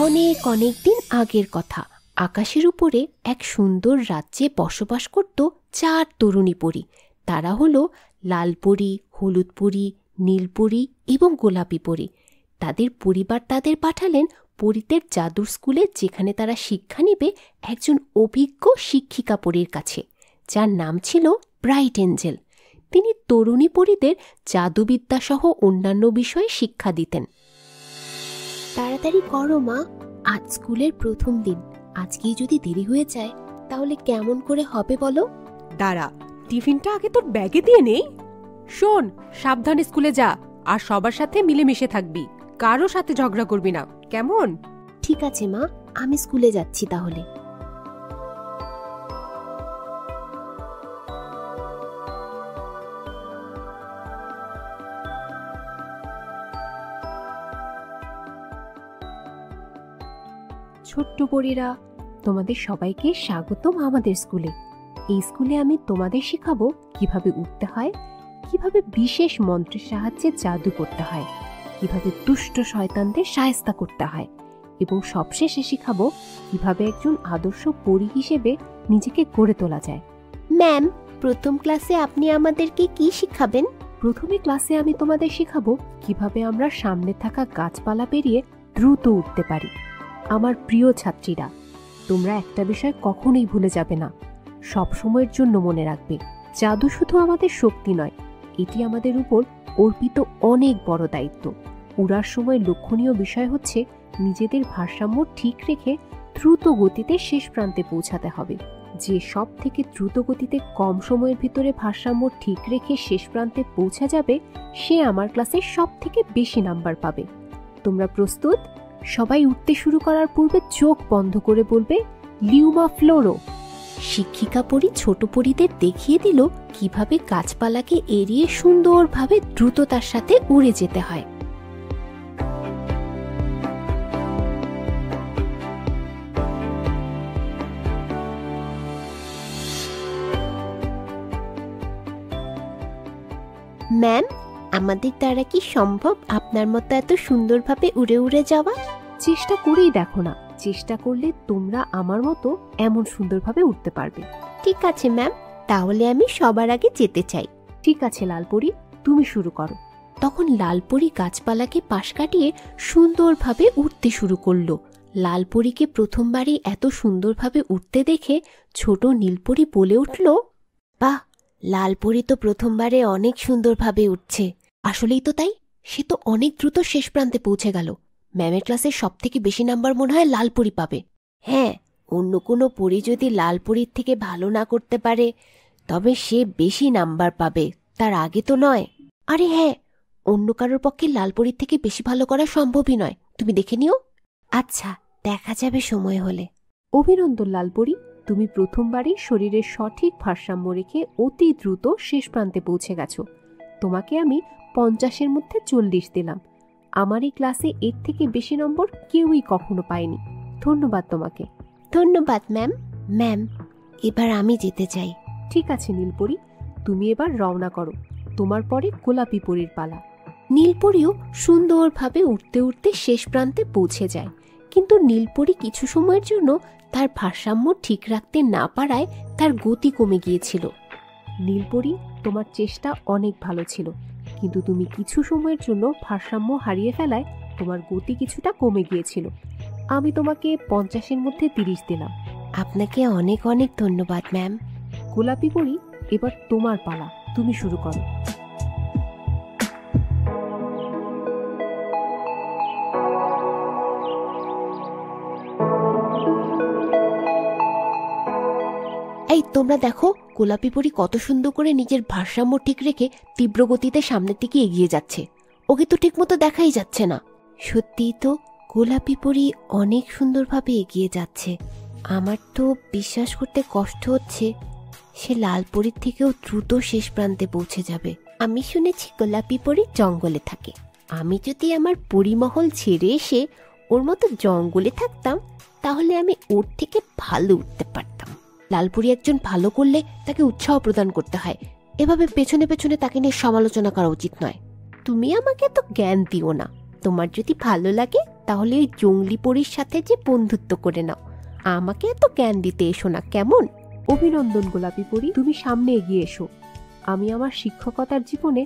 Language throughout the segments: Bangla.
অনেক অনেক দিন আগের কথা। আকাশের উপরে এক সুন্দর রাজ্যে বসবাস করত 4 তরুণী পরী। তারা হলো লাল পরী, হলুদ পরী, নীল পরী এবং গোলাপি পরী। তাদের পরিবার তাদের পাঠালেন পরীদের জাদুর স্কুলে, যেখানে তারা শিক্ষা নেবে একজন অভিজ্ঞ শিক্ষিকা পরীর কাছে, যার নাম ছিল ব্রাইট এঞ্জেল। তিনি তরুণী পরীদের জাদুবিদ্যা সহ অন্যান্য বিষয়ে শিক্ষা দিতেন। তাড়াতাড়ি করো মা, আজ স্কুলের প্রথম দিন। আজকেই যদি দেরি হয়ে যায় তাহলে কেমন করে হবে বলো? দাঁড়া, টিফিনটা আগে তোর ব্যাগে দিয়ে নেই। শোন, সাবধানে স্কুলে যা, আর সবার সাথে মিলেমিশে থাকবি, কারো সাথে ঝগড়া করবি না, কেমন? ঠিক আছে মা, আমি স্কুলে যাচ্ছি তাহলে। ছোট্ট পরীরা, তোমাদের সবাইকে স্বাগতম আমাদের স্কুলে। এই স্কুলে আমি তোমাদের শেখাবো কিভাবে উঠতে হয়, কিভাবে বিশেষ মন্ত্রের সাহায্যে জাদু করতে হয়, কিভাবে দুষ্ট শয়তানদের শায়েস্তা করতে হয়, এবং সবশেষে শেখাবো কিভাবে একজন আদর্শ পরী হিসেবে নিজেকে গড়ে তোলা যায়। ম্যাম, প্রথম ক্লাসে আপনি আমাদেরকে কি শিখাবেন? প্রথমে ক্লাসে আমি তোমাদের শেখাবো কিভাবে আমরা সামনে থাকা গাছপালা পেরিয়ে দ্রুত উঠতে পারি। আমার প্রিয় ছাত্রীরা, তোমরা একটা বিষয় কখনোই ভুলে যাবে না, সব সময়ের জন্য মনে রাখবে, জাদু শুধু আমাদের শক্তি নয়, এটি আমাদের উপর অর্পিত অনেক বড় দায়িত্ব। উড়ার সময় লক্ষণীয় বিষয় হচ্ছে নিজেদের ভারসাম্য ঠিক রেখে দ্রুত গতিতে শেষ প্রান্তে পৌঁছাতে হবে। যে সব থেকে দ্রুত গতিতে কম সময়ের ভিতরে ভারসাম্য ঠিক রেখে শেষ প্রান্তে পৌঁছা যাবে, সে আমার ক্লাসে সব থেকে বেশি নাম্বার পাবে। তোমরা প্রস্তুত? সবাই উঠতে শুরু করার পূর্বে চোখ বন্ধ করে বলবে লিউমা ফ্লোরো। শিক্ষিকা পরী ছোট পরীদের দেখিয়ে দিল কিভাবে গাছপালাকে এড়িয়ে সুন্দরভাবে দ্রুততার সাথে উড়ে যেতে হয়। ম্যাম, আমাদের দ্বারা কি সম্ভব আপনার মতো এত সুন্দরভাবে উড়ে উড়ে যাওয়া? চেষ্টা করেই দেখো না, চেষ্টা করলে তোমরা আমার মতো এমন সুন্দরভাবে উঠতে পারবে। ঠিক আছে ম্যাম, তাহলে আমি সবার আগে যেতে চাই। ঠিক আছে লালপরি, তুমি শুরু করো। তখন লালপরি গাছপালাকে পাশ কাটিয়ে সুন্দরভাবে উঠতে শুরু করলো। লালপরীকে প্রথমবারই এত সুন্দরভাবে উঠতে দেখে ছোট নীলপরি বলে উঠল, বাহ, লালপরি তো প্রথমবারে অনেক সুন্দরভাবে উঠছে। আসলেই তো তাই, সে তো অনেক দ্রুত শেষ প্রান্তে পৌঁছে গেল। ম্যামের ক্লাসের সব থেকে বেশি নাম্বার মনে হয় লালপরি পাবে। হ্যাঁ, অন্য কোনো পরী যদি লালপরির থেকে ভালো না করতে পারে তবে সে বেশি নাম্বার পাবে, তার আগে তো নয়। আরে হ্যাঁ, অন্য কারোর পক্ষে লালপরির থেকে বেশি ভালো করা সম্ভবই নয়, তুমি দেখে নিও। আচ্ছা, দেখা যাবে সময় হলে। অভিনন্দন লালপরি, তুমি প্রথমবারই শরীরের সঠিক ভারসাম্য রেখে অতি দ্রুত শেষ প্রান্তে পৌঁছে গেছো। তোমাকে আমি 50-এর মধ্যে 40 দিলাম। আমার এই ক্লাসে এর থেকে বেশি নম্বর কেউই কখনো পায়নি। ধন্যবাদ তোমাকে। ধন্যবাদ ম্যাম। ম্যাম, এবার আমি যেতে চাই। ঠিক আছে নীলপরি, তুমি এবার রওনা করো, তোমার পরে গোলাপি পরীর পালা। নীলপরিও সুন্দরভাবে উঠতে উঠতে শেষ প্রান্তে পৌঁছে যায়, কিন্তু নীলপরি কিছু সময়ের জন্য তার ভারসাম্য ঠিক রাখতে না পারায় তার গতি কমে গিয়েছিল। নীলপরি, তোমার চেষ্টা অনেক ভালো ছিল, কিন্তু তুমি কিছু সময়ের জন্য ভারসাম্য হারিয়ে ফেলায় তোমার গতি কিছুটা কমে গিয়েছিল। আমি তোমাকে 50-এর মধ্যে 30 দিলাম। আপনাকে অনেক অনেক ধন্যবাদ ম্যাম। গোলাপি পরী, এবার তোমার পালা, তুমি শুরু করো। এই তোমরা দেখো, গোলাপি পরী কত সুন্দর করে নিজের ভারসাম্য ঠিক রেখে তীব্র গতিতে সামনের দিকে এগিয়ে যাচ্ছে। ওকে তো ঠিকমতো দেখাই যাচ্ছে না। সত্যিই তো, গোলাপি পরী অনেক সুন্দরভাবে এগিয়ে যাচ্ছে। আমার তো বিশ্বাস করতে কষ্ট হচ্ছে সে লাল পরীর থেকেও দ্রুত শেষ প্রান্তে পৌঁছে যাবে। আমি শুনেছি গোলাপি পরী জঙ্গলে থাকে। আমি যদি আমার পরিমহল ছেড়ে এসে ওর মতো জঙ্গলে থাকতাম তাহলে আমি ওর থেকে ভালো উঠতে পারতাম। লালপুরি একজন ভালো করলে তাকে উৎসাহ প্রদান করতে হয়, এভাবে পেছনে পেছনে তাকে নিয়ে সমালোচনা করা উচিত নয়। তুমি আমাকে তো জ্ঞান দিও না, তোমার যদি ভালো লাগে তাহলে ওই জঙ্গলি পরীর সাথে যে বন্ধুত্ব করে নাও। আমাকে এত জ্ঞান দিতে এসো না, কেমন? অভিনন্দন গোলাপি পরী, তুমি সামনে এগিয়ে এসো। আমি আমার শিক্ষকতার জীবনে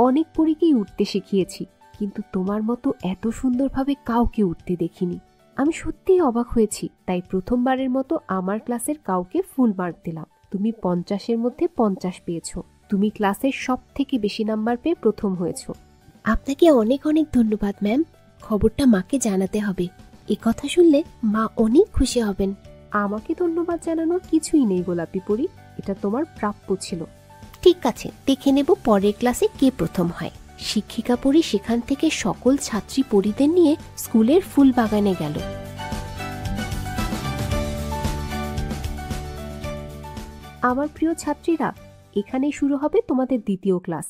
অনেক পরীকেই উঠতে শিখিয়েছি, কিন্তু তোমার মতো এত সুন্দরভাবে কাউকে উঠতে দেখিনি। আমি সত্যিই অবাক হয়েছি, তাই প্রথমবারের মতো আমার ক্লাসের কাউকে ফুল মার্ক দিলাম। তুমি 50-এর মধ্যে 50 পেয়েছো। তুমি ক্লাসের সব থেকে বেশি নাম্বার পেয়ে প্রথম হয়েছো। আপনাকে অনেক অনেক ধন্যবাদ ম্যাম। খবরটা মাকে জানাতে হবে। এ কথা শুনলে মা অনেক খুশি হবেন। আমাকে ধন্যবাদ জানানোর কিছুই নেই গোলাপি পরী, এটা তোমার প্রাপ্য ছিল। ঠিক আছে, দেখে নেব পরের ক্লাসে কে প্রথম হয়। শিক্ষিকা পরী সেখান থেকে সকল ছাত্রী পরীদের নিয়ে স্কুলের ফুল বাগানে গেল। আমার প্রিয় ছাত্রীরা, এখানেই শুরু হবে তোমাদের দ্বিতীয় ক্লাস।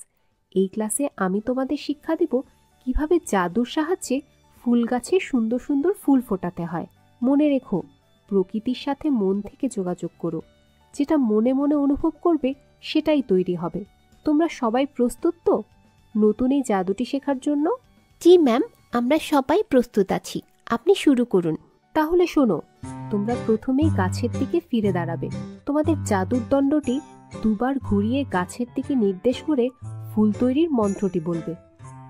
এই ক্লাসে আমি তোমাদের শিক্ষা দেব কিভাবে জাদুর সাহায্যে ফুল গাছে সুন্দর সুন্দর ফুল ফোটাতে হয়। মনে রেখো, প্রকৃতির সাথে মন থেকে যোগাযোগ করো। যেটা মনে মনে অনুভব করবে সেটাই তৈরি হবে। তোমরা সবাই প্রস্তুত তো নতুন এই জাদুটি শেখার জন্য? জি ম্যাম, আমরা সবাই প্রস্তুত আছি। আপনি শুরু করুন। তাহলে শোনো, তোমরা প্রথমেই গাছের দিকে ফিরে দাঁড়াবে। তোমাদের জাদুর দণ্ডটি দুবার ঘুরিয়ে গাছের দিকে নির্দেশ করে ফুল তৈরির মন্ত্রটি বলবে।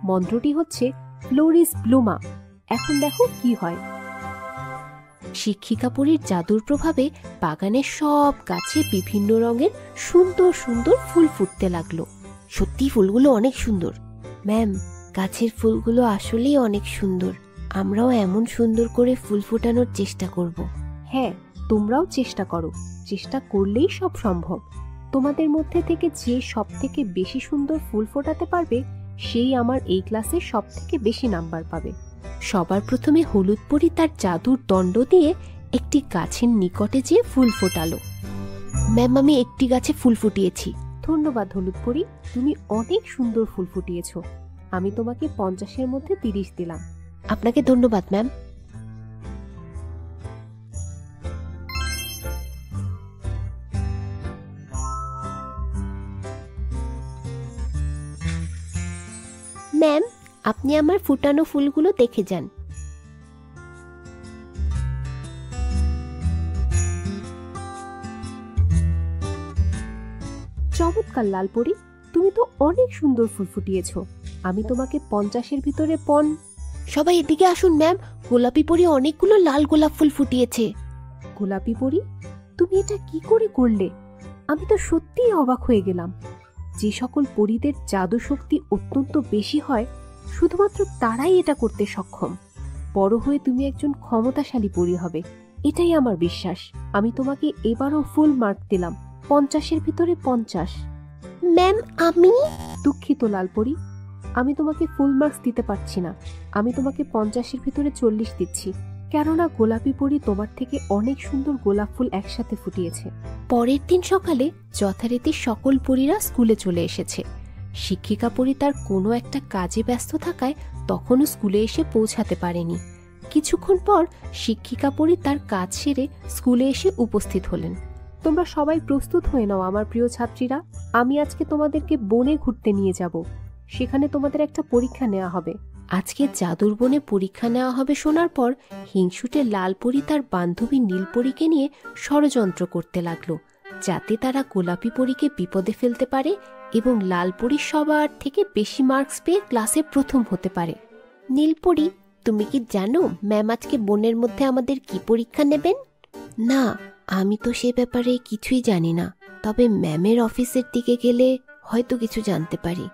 মন্ত্রটি হচ্ছে ফ্লোরিস ব্লুমা। এখন দেখো কি হয়। শিক্ষিকা পরীর জাদুর প্রভাবে বাগানের সব গাছে বিভিন্ন রঙের সুন্দর সুন্দর ফুল ফুটতে লাগলো। সত্যি ফুলগুলো অনেক সুন্দর। ম্যাম, গাছের ফুলগুলো আসলেই অনেক সুন্দর। আমরাও এমন সুন্দর করে ফুল ফোটানোর চেষ্টা করব। হ্যাঁ, তোমরাও চেষ্টা করো। চেষ্টা করলেই সব সম্ভব। তোমাদের মধ্যে থেকে যে সব থেকে বেশি সুন্দর ফুল ফোটাতে পারবে সেই আমার এই ক্লাসে সব থেকে বেশি নাম্বার পাবে। সবার প্রথমে হলুদ পরী তার জাদুর দণ্ড দিয়ে একটি গাছের নিকটে যেয়ে ফুল ফোটালো। ম্যাম, আমি একটি গাছে ফুল ফুটিয়েছি। ধন্যবাদ হলুদ পরী, তুমি অনেক সুন্দর ফুল ফুটিয়েছো। আমি তোমাকে 50-এর মধ্যে 30 দিলাম। আপনাকে ধন্যবাদ ম্যাম। ম্যাম, আপনি আমার ফুটানো ফুলগুলো দেখে যান। চমৎকার লালপরি, তুমি তো অনেক সুন্দর ফুল ফুটিয়েছো। আমি তোমাকে 50-এর ভিতরে সবাই এদিকে আসুন ম্যাম, গোলাপি পরী অনেকগুলো লাল গোলাপ ফুল ফুটিয়েছে। গোলাপি পরী, তুমি এটা কি করে করলে? আমি তো সত্যিই অবাক হয়ে গেলাম। যে সকল পরীদের জাদু শক্তি অত্যন্ত বেশি হয় শুধুমাত্র তারাই এটা করতে সক্ষম। বড় হয়ে তুমি একজন ক্ষমতাশালী পরী হবে, এটাই আমার বিশ্বাস। আমি তোমাকে এবারও ফুল মার্ক দিলাম, 50-এর ভিতরে 50। ম্যাম, আমি দুঃখিত লালপরি, আমি তোমাকে ফুল মার্কস দিতে পারছি না। আমি তোমাকে 50-এর ভিতরে 40 দিচ্ছি, কেননা গোলাপি পরী তোমার থেকে অনেক সুন্দর গোলাপ ফুল একসাথে ফুটিয়েছে। পরের দিন সকালে যথারীতি সকল পরীরা স্কুলে চলে এসেছে। শিক্ষিকা পরী তার কোনো একটা কাজে ব্যস্ত থাকায় তখনও স্কুলে এসে পৌঁছাতে পারেনি। কিছুক্ষণ পর শিক্ষিকা পরী তার কাজ সেরে স্কুলে এসে উপস্থিত হলেন। তোমরা সবাই প্রস্তুত হয়ে নাও আমার প্রিয় ছাত্রীরা। আমি আজকে তোমাদেরকে বনে ঘুরতে নিয়ে যাব। সেখানে তোমাদের একটা পরীক্ষা নেওয়া হবে। আজকে জাদুর বনে পরীক্ষা নেওয়া হবে শোনার পর হিংসুটে লালপরি তার বান্ধবী নীলপরীকে নিয়ে ষড়যন্ত্র করতে লাগলো, যাতে তারা গোলাপি পরীকে বিপদে ফেলতে পারে এবং লালপরি সবার থেকে বেশি মার্কস পেয়ে ক্লাসে প্রথম হতে পারে। নীলপরি, তুমি কি জানো ম্যাম আজকে বনের মধ্যে আমাদের কি পরীক্ষা নেবেন? না, আমি তো সে ব্যাপারে কিছুই জানি না, তবে ম্যামের অফিসের দিকে গেলে হয়তো কিছু জানতে পারি।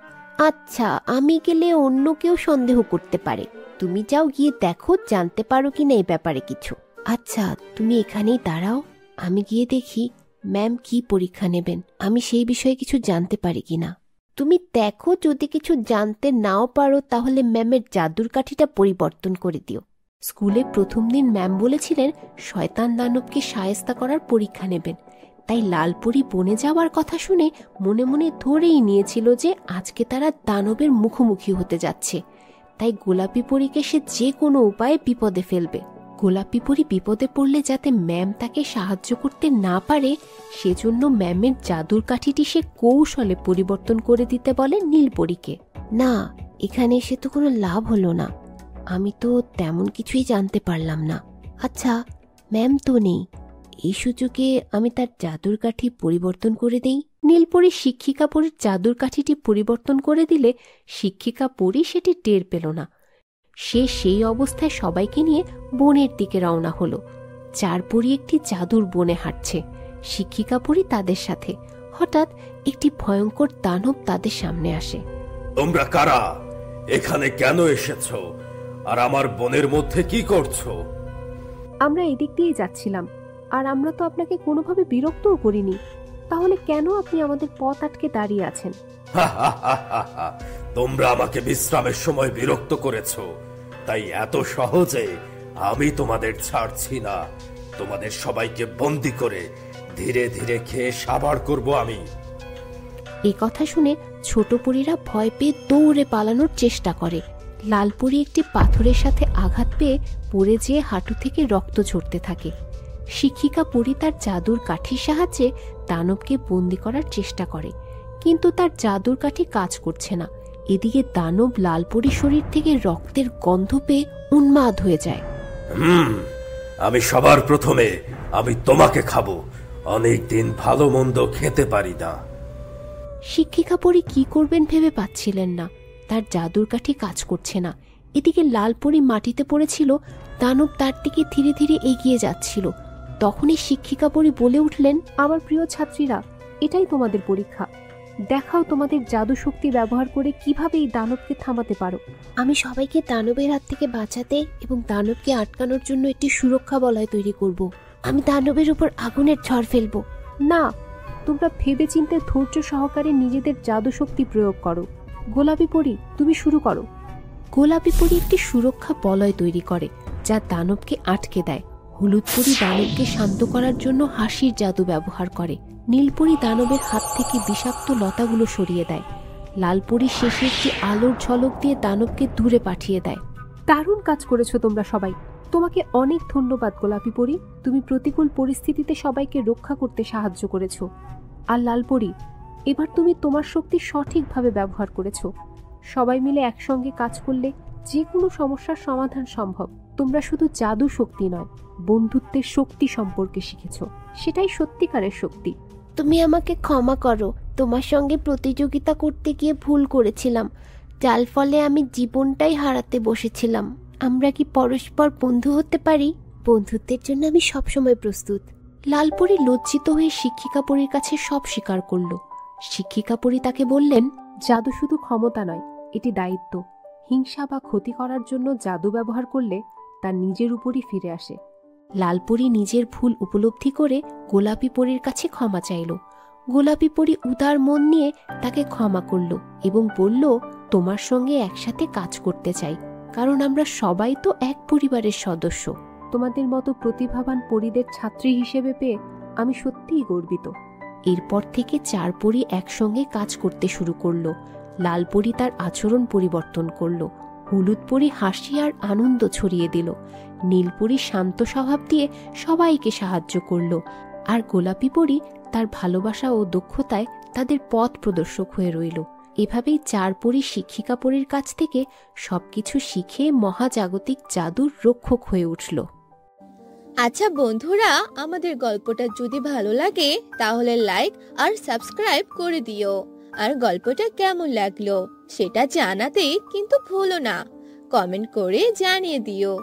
আচ্ছা, আমি গেলে অন্য কেউ সন্দেহ করতে পারে। তুমি যাও, গিয়ে দেখো জানতে পারো কিনা এই ব্যাপারে কিছু। আচ্ছা, তুমি এখানেই দাঁড়াও, আমি গিয়ে দেখি ম্যাম কি পরীক্ষা নেবেন, আমি সেই বিষয়ে কিছু জানতে পারি কিনা। তুমি দেখো, যদি কিছু জানতে নাও পারো তাহলে ম্যামের জাদুর কাঠিটা পরিবর্তন করে দিও। স্কুলে প্রথম দিন ম্যাম বলেছিলেন শয়তান দানবকে শায়েস্তা করার পরীক্ষা নেবেন, তাই লালপরি বনে যাওয়ার কথা শুনে মনে মনে ধরেই নিয়েছিল যে আজকে তারা দানবের মুখোমুখি হতে যাচ্ছে। তাই গোলাপি পরীকে সে যে কোনো উপায়ে বিপদে ফেলবে। গোলাপি পরী বিপদে পড়লে যাতে ম্যাম তাকে সাহায্য করতে না পারে সেজন্য ম্যামের জাদুর কাঠিটি সে কৌশলে পরিবর্তন করে দিতে বলে নীলপরীকে। না, এখানে এসে তো কোনো লাভ হলো না। আমি তো তেমন কিছুই জানতে পারলাম না। আচ্ছা, ম্যাম তো নেই, এই সুযোগে আমি তার জাদুর কাঠি পরিবর্তন করে দেই। নীলপরি শিক্ষিকা পরীর জাদুর কাঠিটি পরিবর্তন করে দিলে শিক্ষিকা পরী সেটি টের পেল না। সে সেই অবস্থায় সবাইকে নিয়ে বনের দিকে রওনা হলো। চার পরী একটি জাদুর বনে হাঁটছে, শিক্ষিকা পরী তাদের সাথে। হঠাৎ একটি ভয়ঙ্কর দানব তাদের সামনে আসে। তোমরা কারা? এখানে কেন এসেছো? আর আমার বনের মধ্যে কি করছো? আমরা এদিক দিয়ে যাচ্ছিলাম, আর আমরা তো আপনাকে কোনোভাবে বিরক্তও করিনি, তাহলে কেন আপনি আমাদের পথ আটকে দাঁড়িয়ে আছেন? তোমরা আমাকে বিশ্রামের সময় বিরক্ত করেছো, তাই এত সহজে আমি তোমাদের ছাড়ছি না। তোমাদের সবাইকে বন্দি করে ধীরে ধীরে খেয়ে সাবার করব আমি। এই কথা শুনে ছোট পরীরা ভয় পেয়ে দৌড়ে পালানোর চেষ্টা করে। লালপরি একটি পাথরের সাথে আঘাত পেয়ে পড়ে যেয়ে হাঁটু থেকে রক্ত ঝরতে থাকে। শিক্ষিকা পরী তার জাদুর কাঠির সাহায্যে দানবকে বন্দি করার চেষ্টা করে, কিন্তু তার জাদুর কাঠি কাজ করছে না। এদিকে দানব লালপরির শরীর থেকে রক্তের গন্ধ পেয়ে উন্মাদ হয়ে যায়। আমি সবার প্রথমে আমি তোমাকে খাবো। অনেকদিন ভালো মন্দ খেতে পারি না। শিক্ষিকা পরী কি করবেন ভেবে পাচ্ছিলেন না। তার জাদুর কাঠি কাজ করছে না। এদিকে লালপরি মাটিতে পড়েছিল, দানব তার দিকে ধীরে ধীরে এগিয়ে যাচ্ছিল। তখনই শিক্ষিকা পরী বলে উঠলেন, আমার প্রিয় ছাত্রীরা, এটাই তোমাদের পরীক্ষা। দেখাও তোমাদের জাদু শক্তি ব্যবহার করে কিভাবে এই দানবকে থামাতে পারো। আমি সবাইকে দানবের হাত থেকে বাঁচাতে এবং দানবকে আটকানোর জন্য একটি সুরক্ষা বলয় তৈরি করব। আমি দানবের উপর আগুনের ঝড় ফেলবো। না, তোমরা ভেবেচিন্তে ধৈর্য সহকারে নিজেদের জাদু শক্তি প্রয়োগ করো। গোলাপি পরী, তুমি শুরু করো। গোলাপি পরী একটি সুরক্ষা বলয় তৈরি করে, যা দানবকে আটকে দেয়। হলুদ পরী দানবকে শান্ত করার জন্য হাসির জাদু ব্যবহার করে। নীলপরি দানবের হাত থেকে বিষাক্ত লতাগুলো সরিয়ে দেয়। লালপরি শেষে একটি আলোর ঝলক দিয়ে দানবকে দূরে পাঠিয়ে দেয়। দারুণ কাজ করেছো তোমরা সবাই। তোমাকে অনেক ধন্যবাদ গোলাপি পরী, তুমি প্রতিকূল পরিস্থিতিতে সবাইকে রক্ষা করতে সাহায্য করেছো। আর লালপরি, এবার তুমি তোমার শক্তি সঠিকভাবে ব্যবহার করেছো। সবাই মিলে একসঙ্গে কাজ করলে যে কোনো সমস্যার সমাধান সম্ভব। তোমরা শুধু জাদু শক্তি নয়, বন্ধুত্বের শক্তি সম্পর্কে শিখেছো। সেটাই সত্যিকারের শক্তি। তুমি আমাকে ক্ষমা করো, তোমার সঙ্গে প্রতিযোগিতা করতে গিয়ে ভুল করেছিলাম, যার ফলে আমি জীবনটাই হারাতে বসেছিলাম। আমরা কি পরস্পর বন্ধু হতে পারি? বন্ধুত্বের জন্য আমি সবসময় প্রস্তুত। লালপরি লজ্জিত হয়ে শিক্ষিকা পরীর কাছে সব স্বীকার করল। শিক্ষিকা পরী তাকে বললেন, জাদু শুধু ক্ষমতা নয়, এটি দায়িত্ব। হিংসা বা ক্ষতি করার জন্য জাদু ব্যবহার করলে তার নিজের উপরই ফিরে আসে। লালপরি নিজের ভুল উপলব্ধি করে গোলাপি পরীর কাছে ক্ষমা চাইল। গোলাপি পরী উদার মন নিয়ে তাকে ক্ষমা করল এবং বলল, তোমার সঙ্গে একসাথে কাজ করতে চাই, কারণ আমরা সবাই তো এক পরিবারের সদস্য। তোমাদের মতো প্রতিভাবান পরীদের ছাত্রী হিসেবে পেয়ে আমি সত্যিই গর্বিত। এরপর থেকে চার পরী একসঙ্গে কাজ করতে শুরু করলো। লালপরি তার আচরণ পরিবর্তন করলো, হলুদ পরী হাসি আর আনন্দ ছড়িয়ে দিল, নীলপরি শান্ত স্বভাব দিয়ে সবাইকে সাহায্য করলো, আর গোলাপি পরী তার ভালোবাসা ও দক্ষতায় তাদের পথ প্রদর্শক হয়ে রইল। এভাবেই চার পরী শিক্ষিকা পরীর কাছ থেকে সবকিছু শিখে মহাজাগতিক জাদুর রক্ষক হয়ে উঠল। আচ্ছা বন্ধুরা, আমাদের গল্পটা যদি ভালো লাগে তাহলে লাইক আর সাবস্ক্রাইব করে দিও। আর গল্পটা কেমন লাগলো সেটা জানাতে কিন্তু ভুলো না। কমেন্ট করে জানিয়ে দিও।